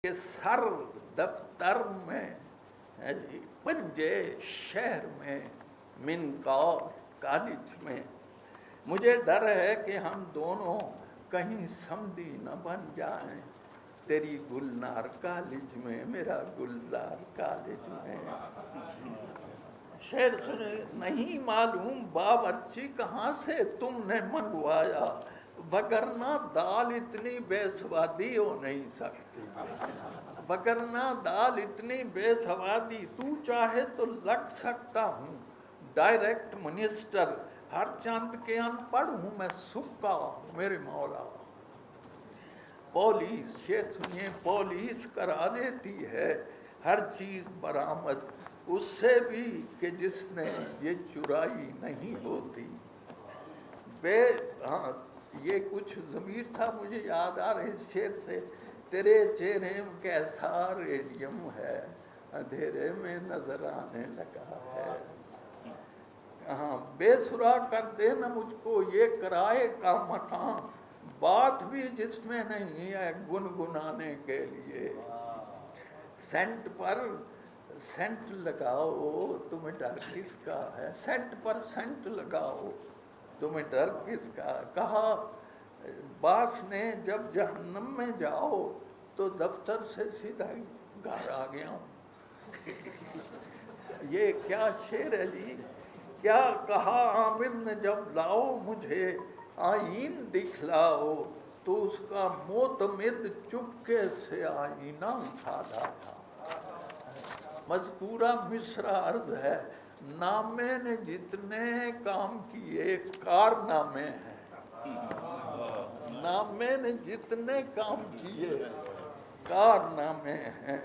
کہ سر دفتر میں پنجے شہر میں منکار کالج میں، مجھے ڈر ہے کہ ہم دونوں کہیں سمدھی نہ بن جائیں، تیری گلنار کالج میں میرا گلزار کالج میں۔ شعر سنے، نہیں معلوم باورچی کہاں سے تم نے منگوایا، وگرنہ دال اتنی بے سوادی ہو نہیں سکتی، وگرنہ دال اتنی بے سوادی، تو چاہے تو لگ سکتا ہوں ڈائریکٹ منسٹر، ہر چند کے ان پڑھ ہوں میں سکا میرے مولا۔ پولیس، شعر سنیے، پولیس کرا لیتی ہے ہر چیز برآمد، اس سے بھی کہ جس نے یہ چرائی نہیں ہوتی۔ ہاں یہ کچھ ضمیر تھا مجھے یاد آ رہے اس شعر سے، تیرے چہرے میں کیسا ریڈیم ہے، اندھیرے میں نظر آنے لگا ہے۔ ہاں، بے سراغ کر دے نا مجھ کو یہ کرائے کا مکان، بات بھی جس میں نہیں ہے گنگنانے کے لیے۔ سینٹ پر سینٹ لگاؤ تمہیں ڈر کس کا ہے، سینٹ پر سینٹ لگاؤ تمہیں ڈر کس کا، کہا باس نے جب جہنم میں جاؤ تو دفتر سے سیدھا ہی گھر آ گیا ہوں۔ یہ کیا شعر ہے جی، کیا کہا عامر نے جب لاؤ مجھے آئین دکھلاؤ، تو اس کا معتمد چپکے سے آئینہ اٹھا لایا۔ مذکورہ مصرع عرض ہے، نامے نے جتنے کام کیے کارنامے ہیں، نامے نے جتنے کام کیے کارنامے ہیں،